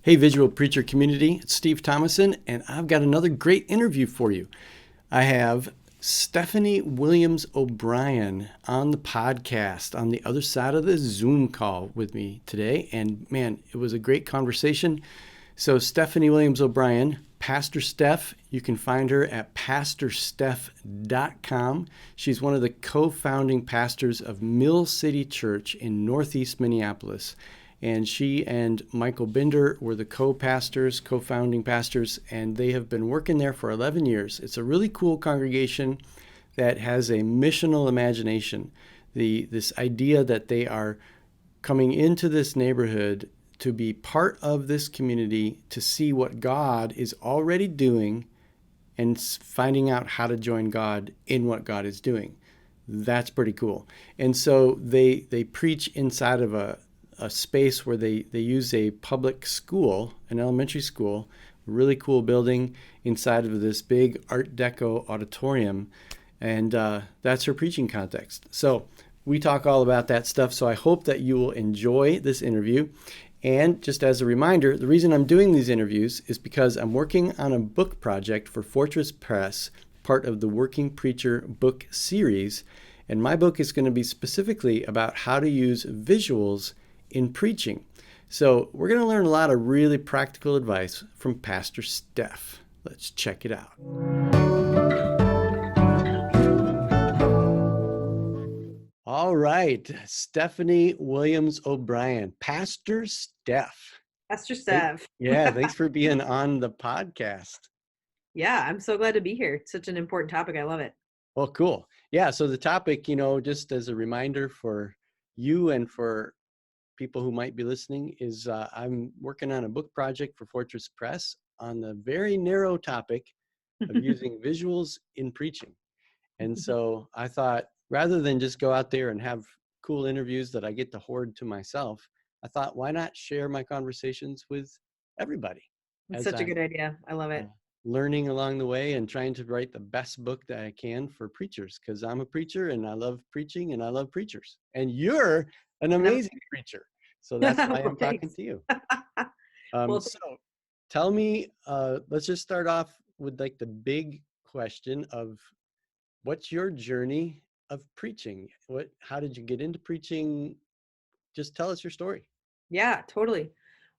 Hey, Visual Preacher community, it's Steve Thomason, and I've got another great interview for you. I have Stephanie Williams Obrien on the podcast on the other side of the Zoom call with me today. And man, it was a great conversation. So, Stephanie Williams Obrien, Pastor Steph, you can find her at pastorsteph.com. She's one of the co founding pastors of Mill City Church in Northeast Minneapolis. And she and Michael Binder were the co-pastors, co-founding pastors, and they have been working there for 11 years. It's a really cool congregation that has a missional imagination. This idea that they are coming into this neighborhood to be part of this community, to see what God is already doing and finding out how to join God in what God is doing. That's pretty cool. And so they preach inside of a space where they use a public school, an elementary school, a really cool building inside of this big Art Deco auditorium. And that's her preaching context. So we talk all about that stuff. So I hope that you will enjoy this interview. And just as a reminder, the reason I'm doing these interviews is because I'm working on a book project for Fortress Press, part of the Working Preacher book series. And my book is going to be specifically about how to use visuals in preaching. So we're going to learn a lot of really practical advice from Pastor Steph. Let's check it out. All right, Stephanie Williams Obrien, Pastor Steph. Pastor Steph. Yeah, thanks for being on the podcast. Yeah, I'm so glad to be here. It's such an important topic. I love it. Well, cool. Yeah, so the topic, just as a reminder for you and for people who might be listening, is I'm working on a book project for Fortress Press on the very narrow topic of using visuals in preaching. And so I thought, rather than just go out there and have cool interviews that I get to hoard to myself, I thought, why not share my conversations with everybody? It's such a good idea. I love it. Learning along the way and trying to write the best book that I can for preachers, because I'm a preacher and I love preaching and I love preachers. And you're an amazing preacher. So that's why I'm talking to you. So tell me, let's just start off with like the big question of what's your journey of preaching? How did you get into preaching? Just tell us your story. Yeah, totally.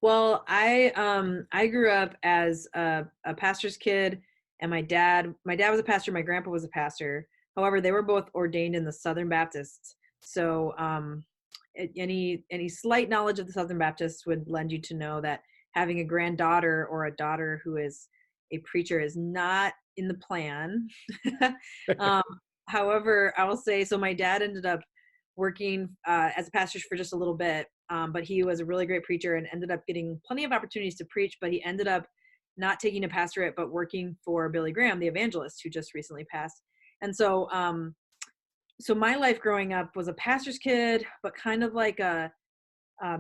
Well, I grew up as a pastor's kid, and my dad was a pastor, my grandpa was a pastor. However, they were both ordained in the Southern Baptists. So any slight knowledge of the Southern Baptists would lend you to know that having a granddaughter or a daughter who is a preacher is not in the plan. However, I will say, so my dad ended up working as a pastor for just a little bit, but he was a really great preacher and ended up getting plenty of opportunities to preach, but he ended up not taking a pastorate, but working for Billy Graham, the evangelist who just recently passed. And so so my life growing up was a pastor's kid, but kind of like a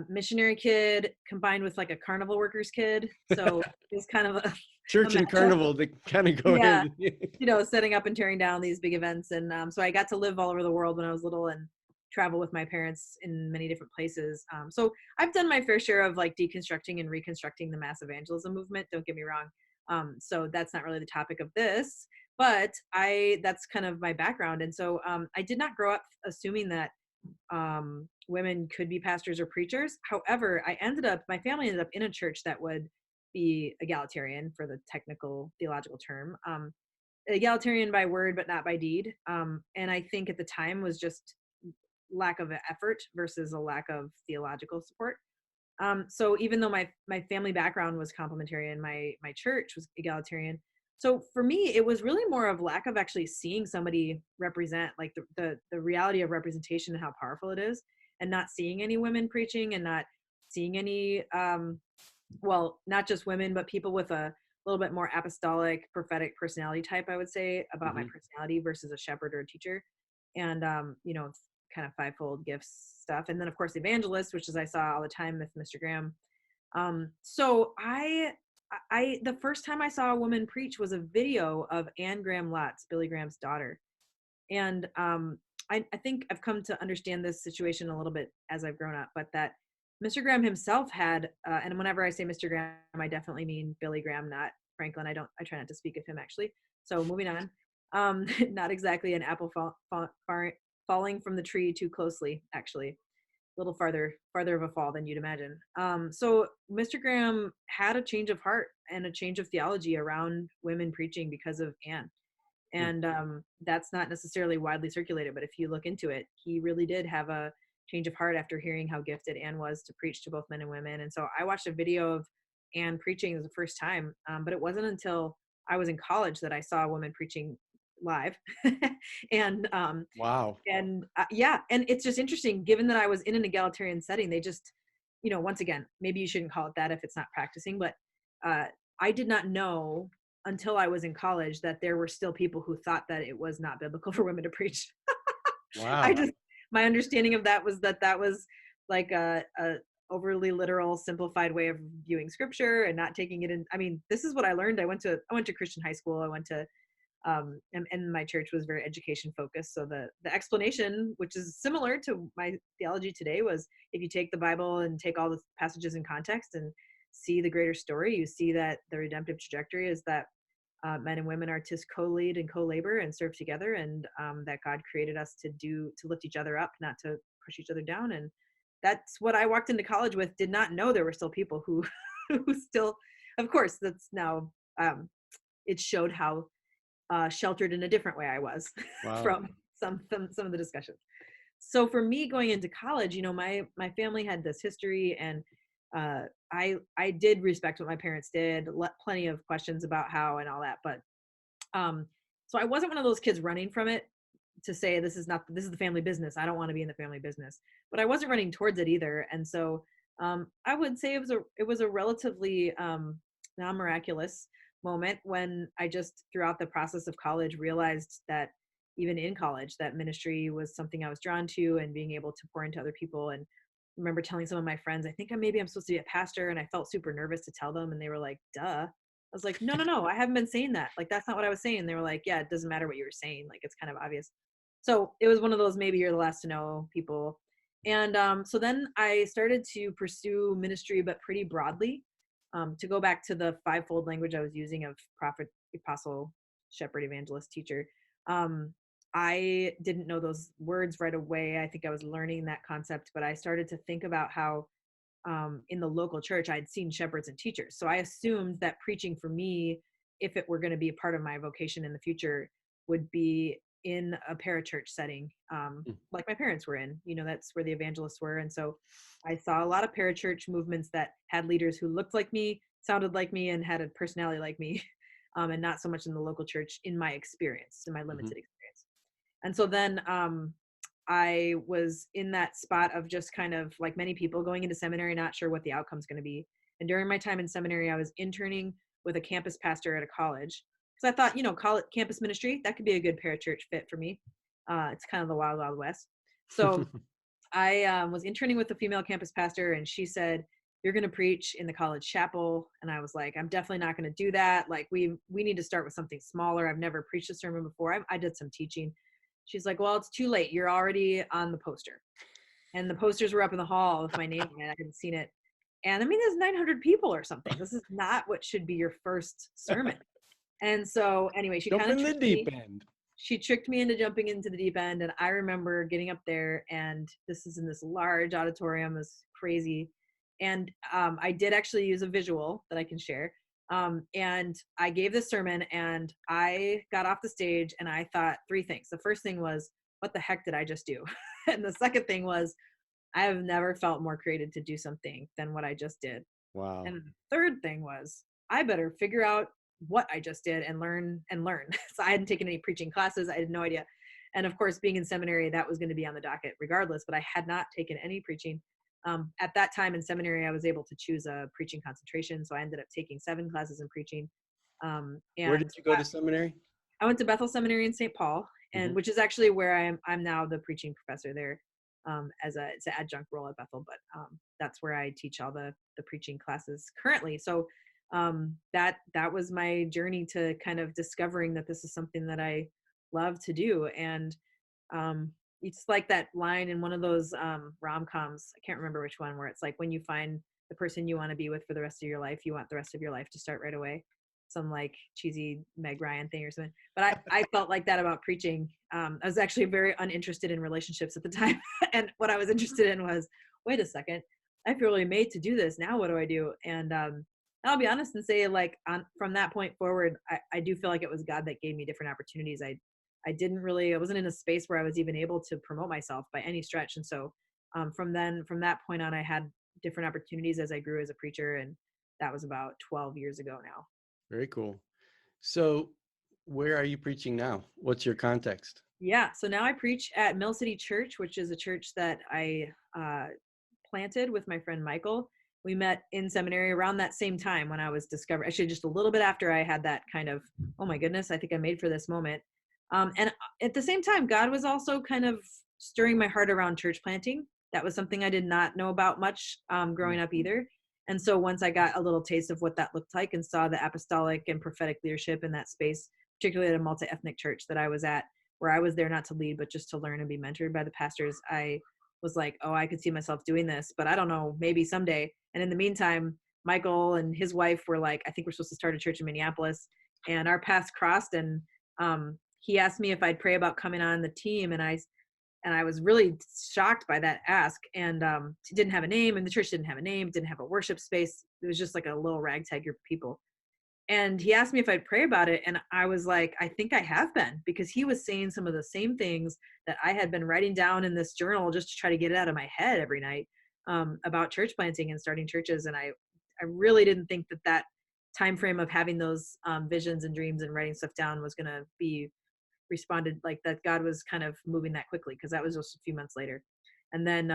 missionary kid combined with like a carnival workers kid. So it was kind of a church and carnival, they kind of go in. Yeah, setting up and tearing down these big events. And so I got to live all over the world when I was little and travel with my parents in many different places. So I've done my fair share of like deconstructing and reconstructing the mass evangelism movement. Don't get me wrong. So that's not really the topic of this, but that's kind of my background. And so I did not grow up assuming that women could be pastors or preachers. However, my family ended up in a church that would be egalitarian, for the technical theological term, egalitarian by word, but not by deed. And I think at the time was just lack of effort versus a lack of theological support. So even though my family background was complementarian, my church was egalitarian. So for me, it was really more of lack of actually seeing somebody represent, like the reality of representation and how powerful it is, and not seeing any women preaching, and not seeing any, not just women, but people with a little bit more apostolic, prophetic personality type, I would say, about my personality versus a shepherd or a teacher. And, kind of fivefold gifts stuff. And then of course, evangelist, which is I saw all the time with Mr. Graham. So the first time I saw a woman preach was a video of Anne Graham Lotz, Billy Graham's daughter. And I think I've come to understand this situation a little bit as I've grown up, but that Mr. Graham himself had, and whenever I say Mr. Graham, I definitely mean Billy Graham, not Franklin. I try not to speak of him actually. So moving on. Not exactly an apple falling from the tree too closely, actually. A little farther of a fall than you'd imagine. So Mr. Graham had a change of heart and a change of theology around women preaching because of Anne. Hmm. And that's not necessarily widely circulated, but if you look into it, he really did have a change of heart after hearing how gifted Anne was to preach to both men and women. And so I watched a video of Anne preaching the first time, but it wasn't until I was in college that I saw a woman preaching live. and Wow. yeah, and it's just interesting, given that I was in an egalitarian setting, they just, once again, maybe you shouldn't call it that if it's not practicing, but uh, I did not know until I was in college that there were still people who thought that it was not biblical for women to preach. I Wow. just, my understanding of that was that that was like a overly literal, simplified way of viewing scripture and not taking it in. I mean, this is what I learned. I went to Christian high school. I went to and my church was very education focused. So the explanation, which is similar to my theology today, was if you take the Bible and take all the passages in context and see the greater story, you see that the redemptive trajectory is that men and women are to co-lead and co-labor and serve together, and that God created us to lift each other up, not to push each other down. And that's what I walked into college with. Did not know there were still people who who still, of course, that's now it showed how sheltered in a different way I was Wow. from some of the discussions. So for me going into college, my family had this history, and I did respect what my parents did. Plenty of questions about how and all that, but um, so I wasn't one of those kids running from it to say this is the family business. I don't want to be in the family business, but I wasn't running towards it either. And so I would say it was a relatively non-miraculous moment when I just throughout the process of college realized that even in college that ministry was something I was drawn to, and being able to pour into other people. And I remember telling some of my friends, I think I'm supposed to be a pastor, and I felt super nervous to tell them, and they were like, duh. I was like, no, no, no, I haven't been saying that. Like, that's not what I was saying. They were like, yeah, it doesn't matter what you were saying. Like, it's kind of obvious. So it was one of those maybe you're the last to know people. And so then I started to pursue ministry, but pretty broadly. To go back to the fivefold language I was using of prophet, apostle, shepherd, evangelist, teacher. I didn't know those words right away. I think I was learning that concept, but I started to think about how in the local church, I'd seen shepherds and teachers. So I assumed that preaching for me, if it were going to be a part of my vocation in the future, would be in a parachurch setting, Mm. like my parents were in. That's where the evangelists were. And so I saw a lot of parachurch movements that had leaders who looked like me, sounded like me, and had a personality like me, and not so much in the local church in my experience, in my Mhm. limited experience. And so then I was in that spot of just kind of like many people going into seminary, not sure what the outcome's going to be. And during my time in seminary, I was interning with a campus pastor at a college because I thought, college campus ministry, that could be a good parachurch fit for me. It's kind of the wild, wild west. So I was interning with a female campus pastor, and she said, "You're going to preach in the college chapel." And I was like, "I'm definitely not going to do that. Like, we need to start with something smaller. I've never preached a sermon before. I did some teaching." She's like, "Well, it's too late. You're already on the poster." And the posters were up in the hall with my name on it. I hadn't seen it. And I mean, there's 900 people or something. This is not what should be your first sermon. And so, anyway, she Jump kind of in the tricked deep me. end. She tricked me into jumping into the deep end. And I remember getting up there, and this is in this large auditorium, this crazy. And I did actually use a visual that I can share. And I gave this sermon, and I got off the stage, and I thought three things. The first thing was, what the heck did I just do? And the second thing was, I have never felt more created to do something than what I just did. Wow. And the third thing was, I better figure out what I just did and learn and learn. So I hadn't taken any preaching classes. I had no idea. And of course, being in seminary, that was going to be on the docket regardless, but I had not taken any preaching. At that time in seminary, I was able to choose a preaching concentration. So I ended up taking 7 classes in preaching. Where did And you go to seminary? I went to Bethel Seminary in St. Paul, Hmm. and which is actually where I'm now the preaching professor there, it's an adjunct role at Bethel, but that's where I teach all the preaching classes currently. So that was my journey to kind of discovering that this is something that I love to do. And it's like that line in one of those rom-coms, I can't remember which one, where it's like, when you find the person you want to be with for the rest of your life, you want the rest of your life to start right away. Some like cheesy Meg Ryan thing or something. But I felt like that about preaching. I was actually very uninterested in relationships at the time. And what I was interested in was, wait a second, I feel really made to do this. Now what do I do? And I'll be honest and say, like, from that point forward, I do feel like it was God that gave me different opportunities. I wasn't in a space where I was even able to promote myself by any stretch. And so from that point on, I had different opportunities as I grew as a preacher. And that was about 12 years ago now. Very cool. So where are you preaching now? What's your context? Yeah. So now I preach at Mill City Church, which is a church that I planted with my friend Michael. We met in seminary around that same time when I was actually just a little bit after I had that kind of, oh my goodness, I think I made for this moment. And at the same time, God was also kind of stirring my heart around church planting. That was something I did not know about much growing up either. And so once I got a little taste of what that looked like and saw the apostolic and prophetic leadership in that space, particularly at a multi-ethnic church that I was at, where I was there not to lead, but just to learn and be mentored by the pastors, I was like, oh, I could see myself doing this, but I don't know, maybe someday. And in the meantime, Michael and his wife were like, I think we're supposed to start a church in Minneapolis, and our paths crossed. And he asked me if I'd pray about coming on the team, and I was really shocked by that ask. And it didn't have a name, and the church didn't have a name, didn't have a worship space. It was just like a little ragtag group of people. And he asked me if I'd pray about it. And I was like, I think I have been, because he was saying some of the same things that I had been writing down in this journal just to try to get it out of my head every night about church planting and starting churches. And I really didn't think that time frame of having those visions and dreams and writing stuff down was going to be responded, like that God was kind of moving that quickly, because that was just a few months later. And then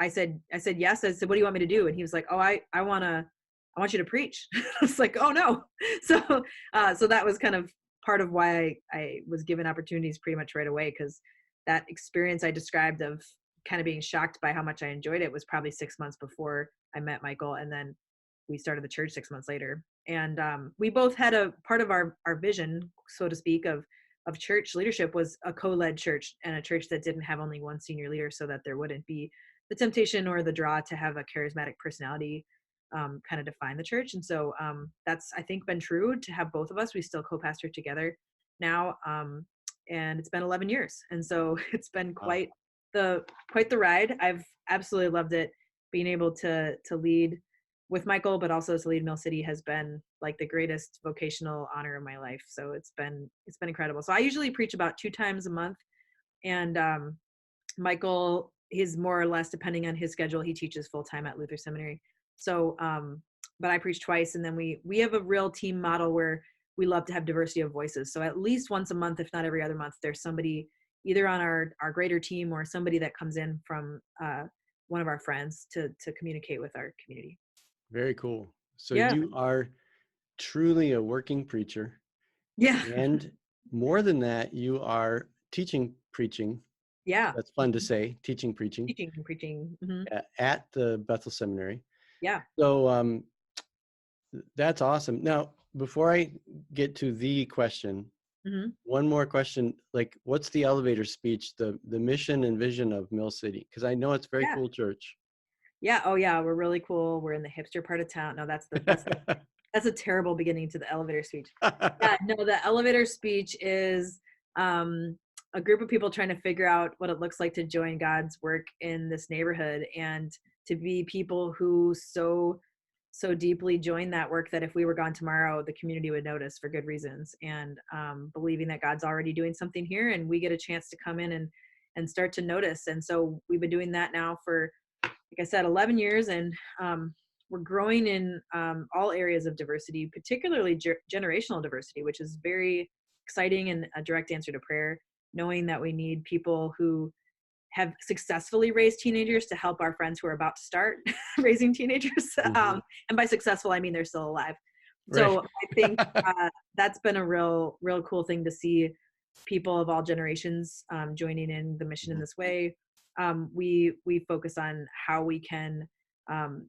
I said yes. I said, what do you want me to do? And he was like, oh, I want you to preach. I was like, oh no. So that was kind of part of why I was given opportunities pretty much right away, because that experience I described of kind of being shocked by how much I enjoyed it was probably 6 months before I met Michael. And then we started the church 6 months later. And we both had a part of our vision, so to speak, of church leadership was a co-led church, and a church that didn't have only one senior leader, so that there wouldn't be the temptation or the draw to have a charismatic personality kind of define the church. And so that's, I think, been true to have both of us. We still co-pastor together now, and it's been 11 years. And so it's been quite the ride. I've absolutely loved it. Being able to lead with Michael, but also to lead Mill City, has been like the greatest vocational honor of my life. So it's been incredible. So I usually preach about 2 times a month, and Michael, he's more or less, depending on his schedule, he teaches full-time at Luther Seminary. So, but I preach twice, and then we have a real team model where we love to have diversity of voices. So at least once a month, if not every other month, there's somebody either on our greater team or somebody that comes in from one of our friends to communicate with our community. Very cool. So Yeah. you are truly a working preacher. Yeah. And more than that, you are teaching preaching. Yeah. That's fun to say, teaching preaching. Teaching and preaching. Mm-hmm. At the Bethel Seminary. Yeah. So that's awesome. Now, before I get to the question, Mm-hmm. one more question, like, what's the elevator speech, the mission and vision of Mill City? Because I know it's a very cool church. Yeah. Oh yeah. We're really cool. We're in the hipster part of town. No, that's a terrible beginning to the elevator speech. Yeah. No, the elevator speech is a group of people trying to figure out what it looks like to join God's work in this neighborhood, and to be people who so deeply join that work that if we were gone tomorrow, the community would notice for good reasons, and believing that God's already doing something here, and we get a chance to come in and start to notice. And so we've been doing that now for, like I said, 11 years, and we're growing in all areas of diversity, particularly generational diversity, which is very exciting and a direct answer to prayer, knowing that we need people who have successfully raised teenagers to help our friends who are about to start raising teenagers. Mm-hmm. And by successful, I mean they're still alive. Right. So I think that's been a real cool thing to see people of all generations joining in the mission in this way. We focus on how we can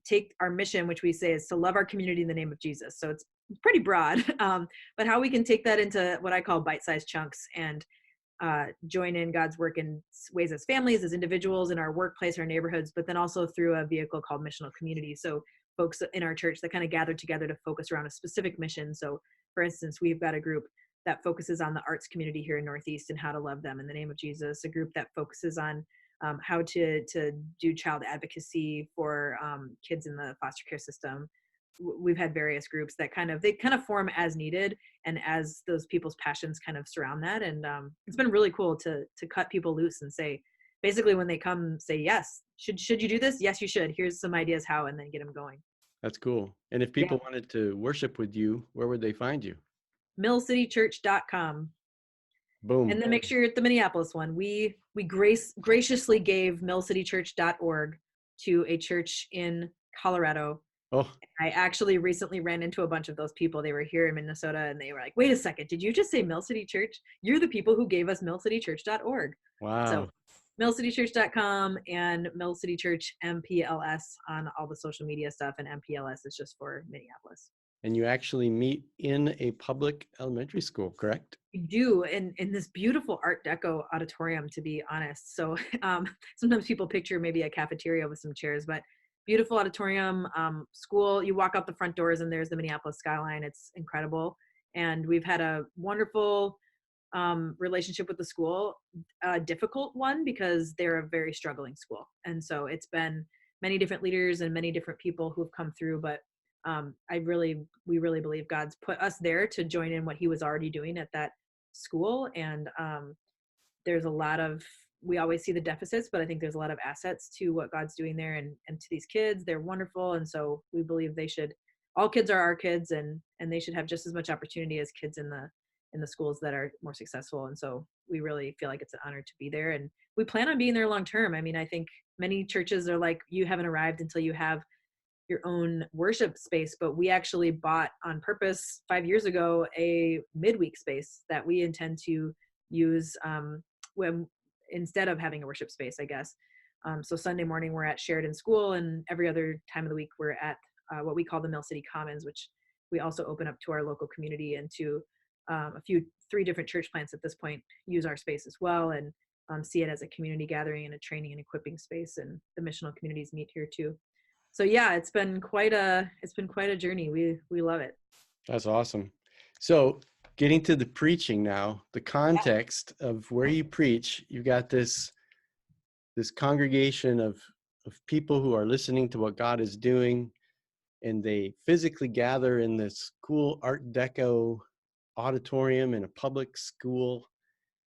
take our mission, which we say is to love our community in the name of Jesus. So it's pretty broad, but how we can take that into what I call bite-sized chunks and join in God's work in ways as families, as individuals, in our workplace, our neighborhoods, but then also through a vehicle called Missional Community. So folks in our church that kind of gather together to focus around a specific mission. So for instance, we've got a group that focuses on the arts community here in Northeast and how to love them in the name of Jesus, a group that focuses on how to do child advocacy for kids in the foster care system. We've had various groups that they form as needed and as those people's passions kind of surround that. And it's been really cool to cut people loose and say, basically when they come, say, yes, should you do this? Yes, you should. Here's some ideas how, and then get them going. That's cool. And if people wanted to worship with you, where would they find you? millcitychurch.com. Boom. And then make sure you're at the Minneapolis one. We graciously gave millcitychurch.org to a church in Colorado. Oh, I actually recently ran into a bunch of those people. They were here in Minnesota and they were like, wait a second, did you just say Mill City Church? You're the people who gave us millcitychurch.org. wow. So millcitychurch.com and Mill City Church MPLS on all the social media stuff. And MPLS is just for Minneapolis. And you actually meet in a public elementary school, correct? We do, in this beautiful Art Deco auditorium, to be honest. So sometimes people picture maybe a cafeteria with some chairs, but beautiful auditorium, school. You walk out the front doors and there's the Minneapolis skyline. It's incredible. And we've had a wonderful relationship with the school, a difficult one because they're a very struggling school. And so it's been many different leaders and many different people who have come through, but we really believe God's put us there to join in what he was already doing at that school. And there's a lot of, we always see the deficits, but I think there's a lot of assets to what God's doing there and to these kids. They're wonderful. And so we believe all kids are our kids, and they should have just as much opportunity as kids in the schools that are more successful. And so we really feel like it's an honor to be there. And we plan on being there long term. I mean, I think many churches are like, you haven't arrived until you have your own worship space, but we actually bought on purpose 5 years ago a midweek space that we intend to use instead of having a worship space, I guess. So Sunday morning we're at Sheridan School, and every other time of the week we're at what we call the Mill City Commons, which we also open up to our local community, and to 3 different church plants at this point use our space as well, and see it as a community gathering and a training and equipping space. And the missional communities meet here too. So yeah, it's been quite a journey. We love it. That's awesome. So getting to the preaching now, the context of where you preach, you got this congregation of people who are listening to what God is doing, and they physically gather in this cool Art Deco auditorium in a public school.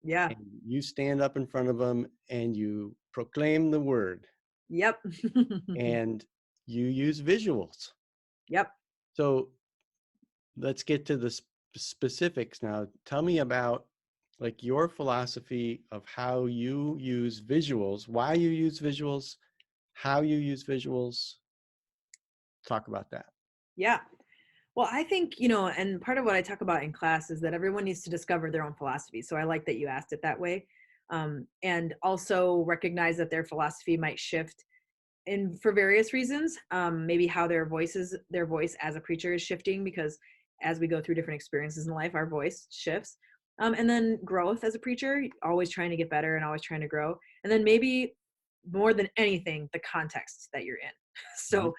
Yeah. And you stand up in front of them and you proclaim the word. Yep. And you use visuals. Yep. So let's get to the specifics now. Tell me about like your philosophy of how you use visuals, why you use visuals, how you use visuals. Talk about that. Yeah. Well, I think, and part of what I talk about in class is that everyone needs to discover their own philosophy. So I like that you asked it that way. And also recognize that their philosophy might shift for various reasons. Maybe how their voice as a preacher is shifting, because as we go through different experiences in life, our voice shifts. And then growth as a preacher, always trying to get better and always trying to grow. And then maybe more than anything, the context that you're in. So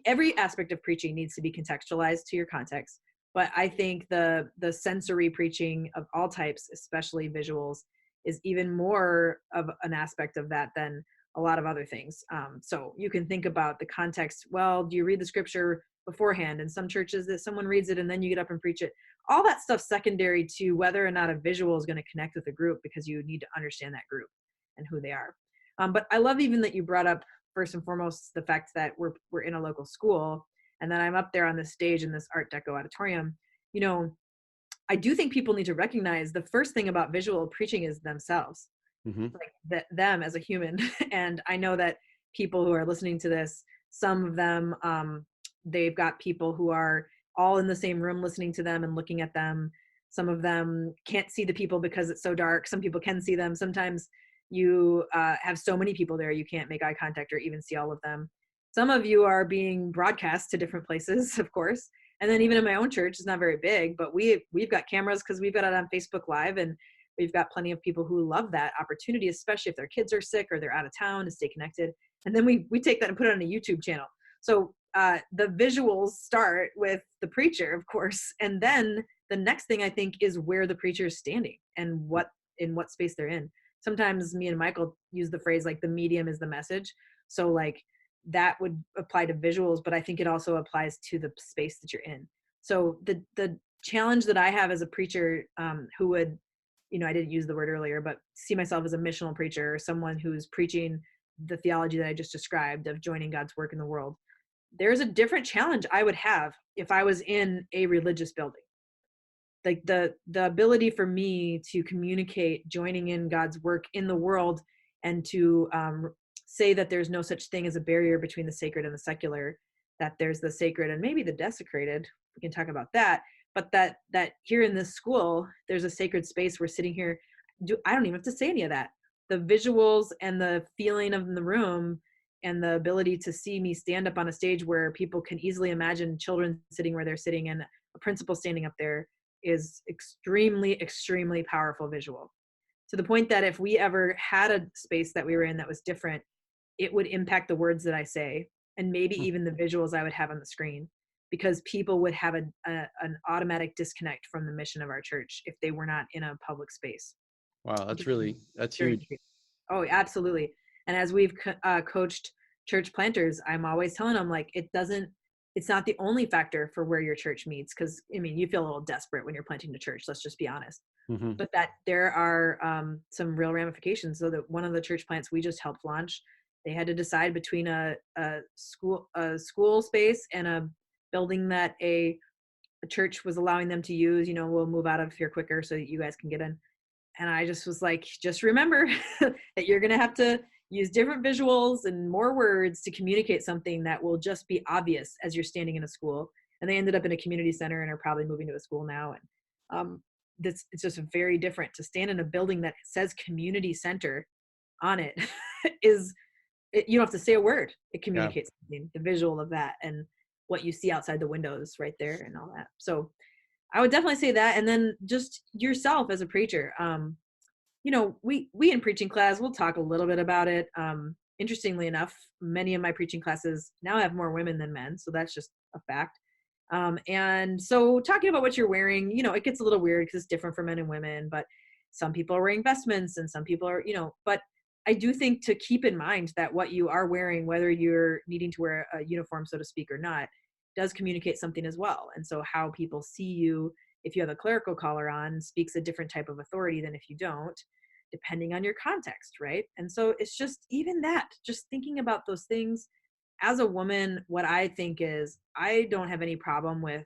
every aspect of preaching needs to be contextualized to your context. But I think the sensory preaching of all types, especially visuals, is even more of an aspect of that than a lot of other things. So you can think about the context. Well, do you read the scripture beforehand? In some churches that someone reads it and then you get up and preach it. All that stuff's secondary to whether or not a visual is going to connect with a group, because you need to understand that group and who they are. But I love even that you brought up first and foremost the fact that we're in a local school, and then I'm up there on this stage in this Art Deco auditorium. I do think people need to recognize the first thing about visual preaching is themselves. Mm-hmm. Like them as a human. And I know that people who are listening to this, some of them, they've got people who are all in the same room listening to them and looking at them. Some of them can't see the people because it's so dark. Some people can see them. Sometimes you have so many people there you can't make eye contact or even see all of them. Some of you are being broadcast to different places, of course. And then even in my own church, it's not very big, but we've got cameras because we've got it on Facebook Live, and We've got plenty of people who love that opportunity, especially if their kids are sick or they're out of town, to stay connected. And then we take that and put it on a YouTube channel. So the visuals start with the preacher, of course, and then the next thing I think is where the preacher is standing and in what space they're in. Sometimes me and Michael use the phrase like the medium is the message. So like that would apply to visuals, but I think it also applies to the space that you're in. So the challenge that I have as a preacher who would, I didn't use the word earlier, but see myself as a missional preacher or someone who's preaching the theology that I just described of joining God's work in the world. There's a different challenge I would have if I was in a religious building. Like the ability for me to communicate joining in God's work in the world and to say that there's no such thing as a barrier between the sacred and the secular, that there's the sacred and maybe the desecrated. We can talk about that. But that here in this school, there's a sacred space. We're sitting here. I don't even have to say any of that. The visuals and the feeling of the room and the ability to see me stand up on a stage where people can easily imagine children sitting where they're sitting and a principal standing up there is extremely, extremely powerful visual. To the point that if we ever had a space that we were in that was different, it would impact the words that I say and maybe even the visuals I would have on the screen, because people would have an automatic disconnect from the mission of our church if they were not in a public space. Wow, that's huge. Oh, absolutely. And as we've coached church planters, I'm always telling them like, it's not the only factor for where your church meets. Cause you feel a little desperate when you're planting a church, let's just be honest, but that there are some real ramifications. So that one of the church plants we just helped launch, they had to decide between a school space and a building that a church was allowing them to use. We'll move out of here quicker so that you guys can get in. And I just was like, just remember that you're going to have to use different visuals and more words to communicate something that will just be obvious as you're standing in a school. And they ended up in a community center and are probably moving to a school now. And it's just very different to stand in a building that says community center on it. You don't have to say a word. It communicates something, the visual of that and what you see outside the windows right there and all that. So I would definitely say that. And then just yourself as a preacher, we in preaching class, we'll talk a little bit about it. Interestingly enough, many of my preaching classes now have more women than men. So that's just a fact. And so talking about what you're wearing, it gets a little weird because it's different for men and women, but some people are wearing vestments and some people are, but I do think to keep in mind that what you are wearing, whether you're needing to wear a uniform, so to speak, or not, does communicate something as well. And so how people see you, if you have a clerical collar on, speaks a different type of authority than if you don't, depending on your context, right? And so it's just even that, just thinking about those things. As a woman, what I think is I don't have any problem with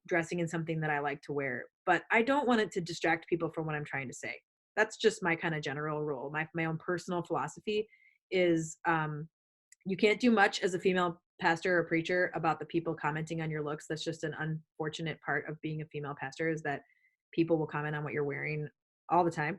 dressing in something that I like to wear, but I don't want it to distract people from what I'm trying to say. That's just my kind of general rule. My own personal philosophy is you can't do much as a female pastor or preacher about the people commenting on your looks. That's just an unfortunate part of being a female pastor, is that people will comment on what you're wearing all the time.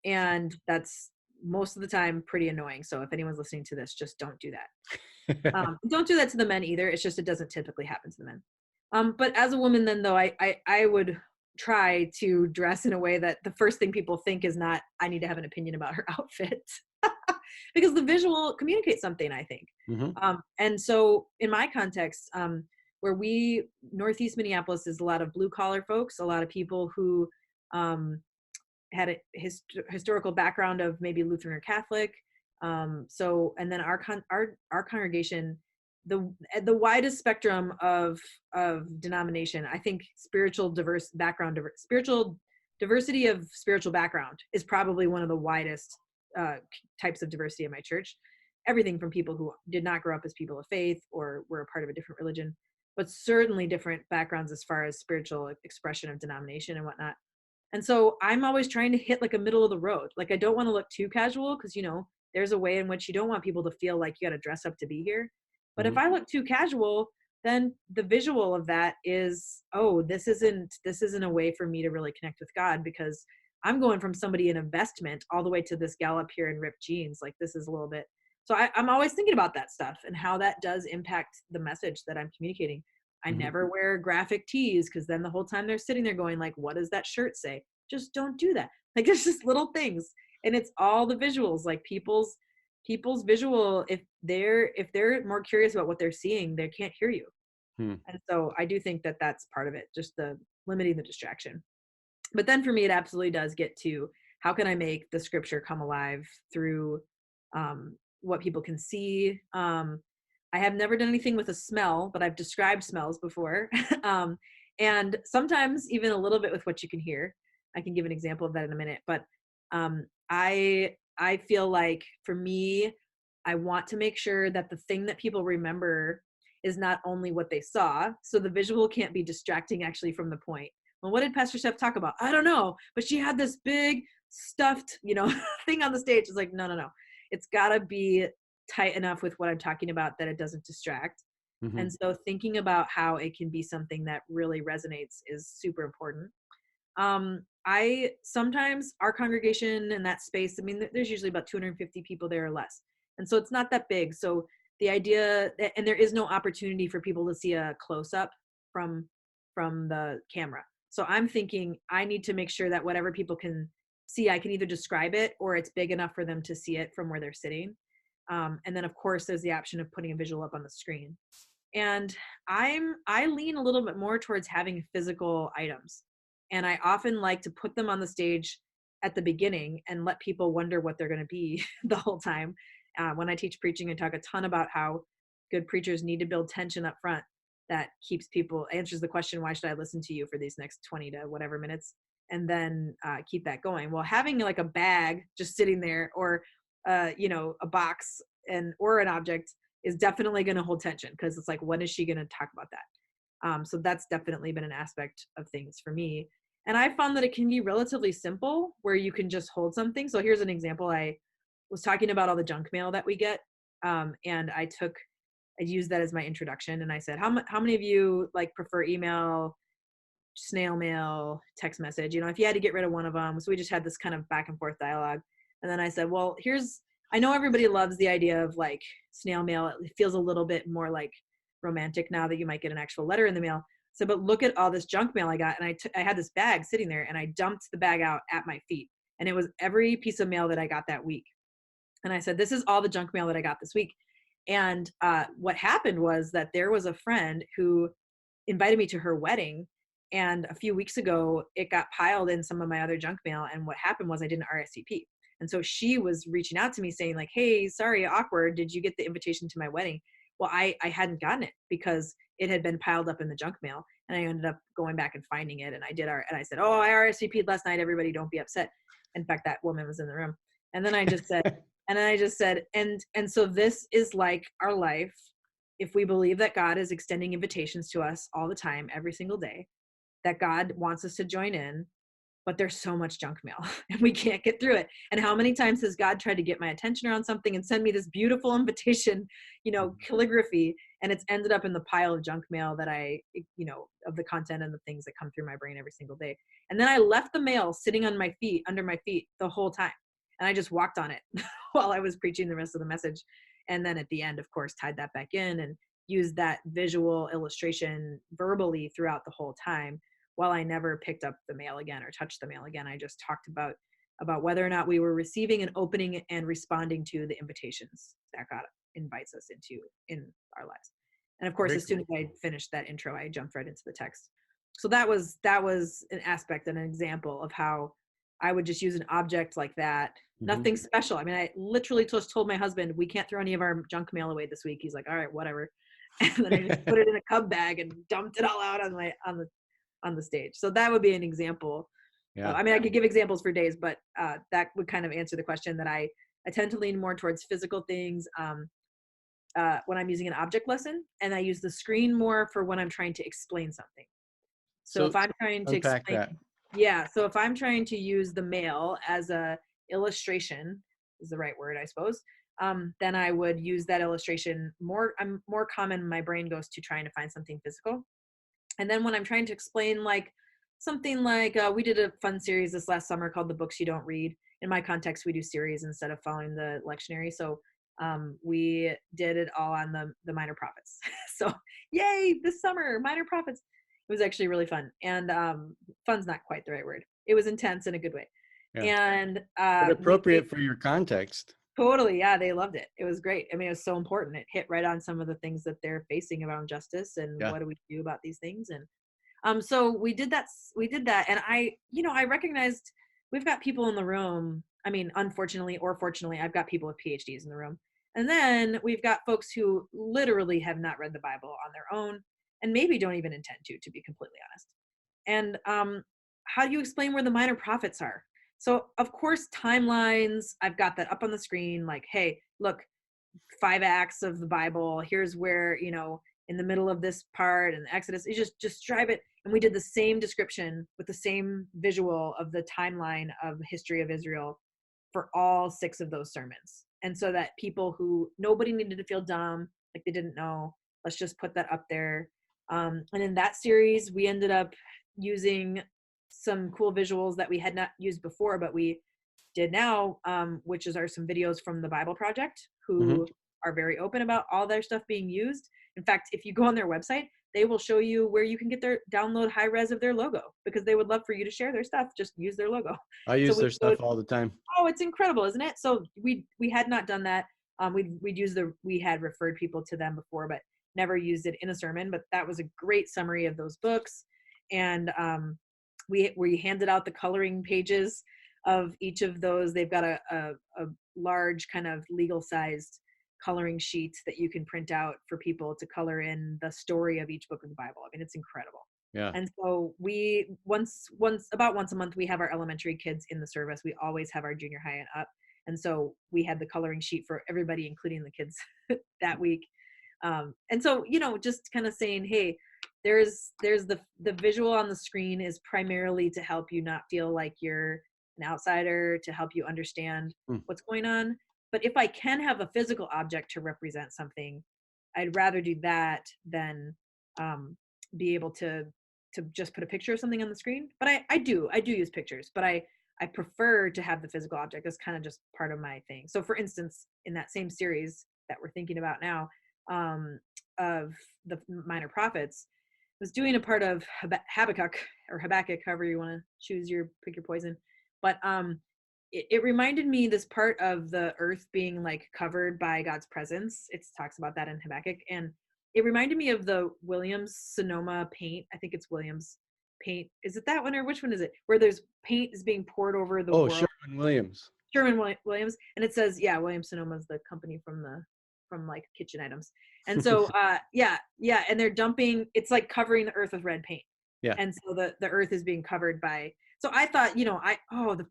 And that's most of the time pretty annoying. So if anyone's listening to this, just don't do that. Don't do that to the men either. It's just, it doesn't typically happen to the men. But as a woman then though, I would try to dress in a way that the first thing people think is not, I need to have an opinion about her outfit. Because the visual communicates something, I think. And so in my context, where Northeast Minneapolis is a lot of blue collar folks, a lot of people who had a historical background of maybe Lutheran or Catholic. And then our congregation, the widest spectrum of denomination, I think spiritual diversity of spiritual background is probably one of the widest types of diversity in my church. Everything from people who did not grow up as people of faith or were a part of a different religion, but certainly different backgrounds as far as spiritual expression of denomination and whatnot. And so I'm always trying to hit like a middle of the road. Like I don't want to look too casual because, there's a way in which you don't want people to feel like you got to dress up to be here. But if I look too casual, then the visual of that is, oh, this isn't a way for me to really connect with God, because I'm going from somebody in a vestment all the way to this gal up here in ripped jeans. Like this is a little bit. So I'm always thinking about that stuff and how that does impact the message that I'm communicating. I never wear graphic tees, because then the whole time they're sitting there going like, what does that shirt say? just don't do that. Like there's just little things, and it's all the visuals, like people's visual, if they're more curious about what they're seeing, they can't hear you. Hmm. And so I do think that that's part of it, just the limiting the distraction. But then for me, it absolutely does get to how can I make the scripture come alive through what people can see. I have never done anything with a smell, but I've described smells before. And sometimes even a little bit with what you can hear. I can give an example of that in a minute. But I feel like for me, I want to make sure that the thing that people remember is not only what they saw. So the visual can't be distracting actually from the point. Well, what did Pastor Steph talk about? I don't know, but she had this big stuffed, thing on the stage. It's like, no. It's gotta be tight enough with what I'm talking about that it doesn't distract. Hmm. And so thinking about how it can be something that really resonates is super important. I sometimes our congregation in that space, I mean, there's usually about 250 people there or less. And so it's not that big. So the idea that, and there is no opportunity for people to see a close up from the camera. So I'm thinking I need to make sure that whatever people can see, I can either describe it or it's big enough for them to see it from where they're sitting. And then of course there's the option of putting a visual up on the screen. And I lean a little bit more towards having physical items. And I often like to put them on the stage at the beginning and let people wonder what they're going to be the whole time. When I teach preaching, I talk a ton about how good preachers need to build tension up front that keeps people, answers the question, why should I listen to you for these next 20 to whatever minutes? And then keep that going. Well, having like a bag just sitting there or, a box or an object is definitely going to hold tension because it's like, when is she going to talk about that? So that's definitely been an aspect of things for me. And I found that it can be relatively simple where you can just hold something. So here's an example. I was talking about all the junk mail that we get. And I used that as my introduction. And I said, how many of you like prefer email, snail mail, text message, if you had to get rid of one of them? So we just had this kind of back and forth dialogue. And then I said, well, I know everybody loves the idea of like snail mail. It feels a little bit more like romantic now that you might get an actual letter in the mail. So, but look at all this junk mail I got. And I had this bag sitting there and I dumped the bag out at my feet. And it was every piece of mail that I got that week. And I said, this is all the junk mail that I got this week. And what happened was that there was a friend who invited me to her wedding. And a few weeks ago, it got piled in some of my other junk mail. And what happened was I didn't RSVP. And so she was reaching out to me saying like, hey, sorry, awkward. Did you get the invitation to my wedding? Well, I hadn't gotten it because it had been piled up in the junk mail. And I ended up going back and finding it. And and I said, oh, I RSVP'd last night. Everybody don't be upset. In fact, that woman was in the room. And then I just said, and so this is like our life. If we believe that God is extending invitations to us all the time, every single day, that God wants us to join in, but there's so much junk mail and we can't get through it. And how many times has God tried to get my attention around something and send me this beautiful invitation, calligraphy, and it's ended up in the pile of junk mail that of the content and the things that come through my brain every single day. And then I left the mail sitting under my feet the whole time. And I just walked on it while I was preaching the rest of the message. And then at the end, of course, tied that back in and used that visual illustration verbally throughout the whole time. While I never picked up the mail again or touched the mail again, I just talked about whether or not we were receiving and opening and responding to the invitations that God invites us into in our lives. And of course, Very as soon as I finished that intro, I jumped right into the text. So that was an aspect and an example of how I would just use an object like that. Nothing special. I mean, I literally just told my husband, we can't throw any of our junk mail away this week. He's like, all right, whatever. And then I just put it in a cub bag and dumped it all out on the stage. So that would be an example. Yeah. I mean, I could give examples for days, but that would kind of answer the question that I tend to lean more towards physical things when I'm using an object lesson, and I use the screen more for when I'm trying to explain something. So if I'm trying to unpack explain, that. yeah. So if I'm trying to use the mail as a illustration, is the right word, I suppose. Then I would use that illustration more. I'm more common. My brain goes to trying to find something physical. And then when I'm trying to explain like something like we did a fun series this last summer called The Books You Don't Read. In my context, we do series instead of following the lectionary. So we did it all on the minor prophets. So yay, this summer, minor prophets. It was actually really fun. And fun's not quite the right word. It was intense in a good way. Yeah. And But they appropriate for your context. totally, yeah, they loved it. It was great. I mean, it was so important. It hit right on some of the things that they're facing around justice and Yeah. what do we do about these things. And so we did that. We did that, and I recognized we've got people in the room. I mean, unfortunately or fortunately, I've got people with PhDs in the room, and then we've got folks who literally have not read the Bible on their own, and maybe don't even intend to be completely honest. And how do you explain where the minor prophets are? So of course, timelines. I've got that up on the screen. Like, hey, look, 5 acts of the Bible. Here's where, in the middle of this part and Exodus, you just drive it. And we did the same description with the same visual of the timeline of the history of Israel for all 6 of those sermons. And so that people who nobody needed to feel dumb, like they didn't know, let's just put that up there. And in that series, we ended up using some cool visuals that we had not used before, but we did now, which are some videos from the Bible Project, Hmm. who are very open about all their stuff being used. In fact, if you go on their website, they will show you where you can get their download high res of their logo, because they would love for you to share their stuff. Just use their logo. I So use we their showed, stuff all the time. oh, it's incredible, isn't it? So we had not done that. We had referred people to them before, but never used it in a sermon. But that was a great summary of those books, and we handed out the coloring pages of each of those. They've got a large kind of legal sized coloring sheet that you can print out for people to color in the story of each book of the Bible. I mean, it's incredible. Yeah. And so we about once a month, we have our elementary kids in the service. We always have our junior high and up. And so we had the coloring sheet for everybody, including the kids that week. And so, just kind of saying, hey, there's the visual on the screen is primarily to help you not feel like you're an outsider, to help you understand Mm. what's going on. But if I can have a physical object to represent something, I'd rather do that than be able to just put a picture of something on the screen. But I do use pictures, but I prefer to have the physical object. That's kind of just part of my thing. So for instance, in that same series that we're thinking about now, of the minor prophets, was doing a part of Habakkuk, or Habakkuk, however you want to pick your poison. But it reminded me, this part of the earth being like covered by God's presence. It talks about that in Habakkuk, and it reminded me of the Williams Sonoma paint. I think it's Williams paint. Is it that one, or which one is it? Where there's paint is being poured over the Oh, world. Sherman Williams. Sherman Williams, and it says, yeah, Williams Sonoma is the company from like kitchen items. And so yeah, and they're dumping, it's like covering the earth with red paint. Yeah. And so the earth is being covered by, so I thought,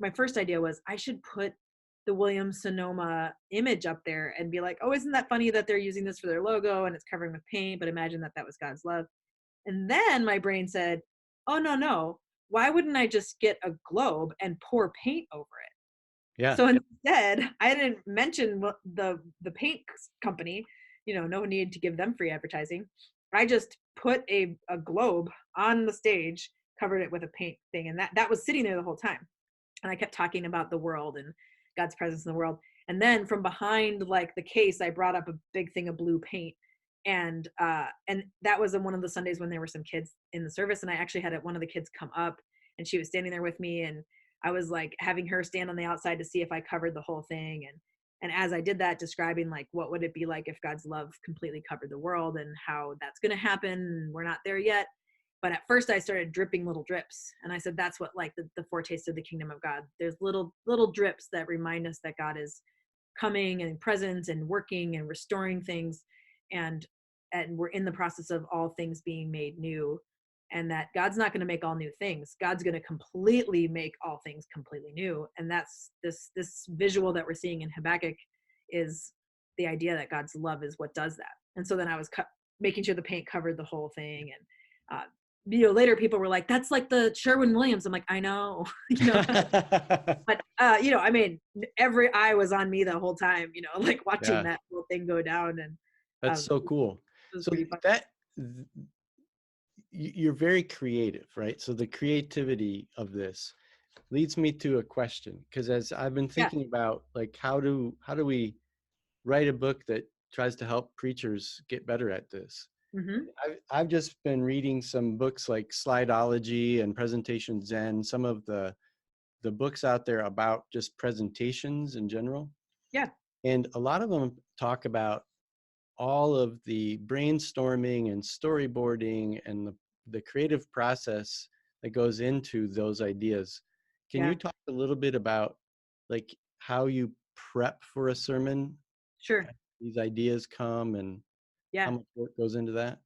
my first idea was I should put the Williams Sonoma image up there and be like, oh, isn't that funny that they're using this for their logo and it's covering with paint, but imagine that was God's love. And then my brain said, oh, no, why wouldn't I just get a globe and pour paint over it? Yeah. So instead, I didn't mention the paint company. No one needed to give them free advertising. I just put a globe on the stage, covered it with a paint thing, and that was sitting there the whole time. And I kept talking about the world and God's presence in the world. And then from behind, like, the case, I brought up a big thing of blue paint. And that was on one of the Sundays when there were some kids in the service, and I actually had one of the kids come up, and she was standing there with me, and I was like having her stand on the outside to see if I covered the whole thing. And as I did that, describing like, what would it be like if God's love completely covered the world, and how that's going to happen. We're not there yet. But at first I started dripping little drips. And I said, that's what, like, the foretaste of the kingdom of God. There's little drips that remind us that God is coming and present and working and restoring things. And we're in the process of all things being made new, and that God's not going to make all new things. God's going to completely make all things completely new. And that's this visual that we're seeing in Habakkuk, is the idea that God's love is what does that. And so then I was making sure the paint covered the whole thing. And later people were like, that's like the Sherwin Williams. I'm like, I know. But I mean, every eye was on me the whole time, like watching Yeah. that whole thing go down. And That's so cool. it was So pretty fun. you're very creative, right? So the creativity of this leads me to a question, because as I've been thinking about, like, how do we write a book that tries to help preachers get better at this? Mm-hmm. I've just been reading some books like Slideology and Presentation Zen, some of the books out there about just presentations in general. Yeah. And a lot of them talk about all of the brainstorming and storyboarding and the creative process that goes into those ideas. Can you Yeah. talk a little bit about like how you prep for a sermon? Sure. These ideas come and how Yeah. much work goes into that?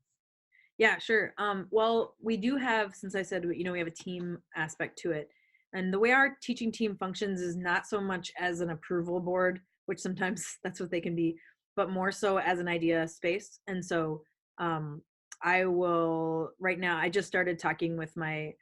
Yeah, sure. Well, we do have, since I said, we have a team aspect to it. And the way our teaching team functions is not so much as an approval board, which sometimes that's what they can be, but more so as an idea space. And so um, right now, I just started talking with my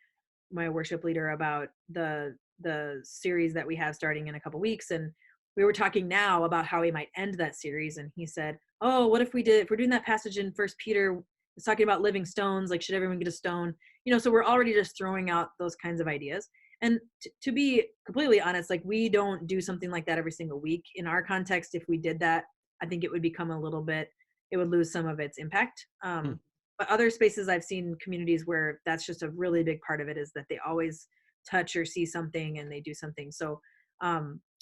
worship leader about the series that we have starting in a couple weeks, and we were talking now about how we might end that series, and he said, oh, what if we're doing that passage in First Peter, it's talking about living stones, like should everyone get a stone, so we're already just throwing out those kinds of ideas. And to be completely honest, like we don't do something like that every single week. In our context, if we did that, I think it would become it would lose some of its impact. Hmm. But other spaces I've seen communities where that's just a really big part of it, is that they always touch or see something and they do something. So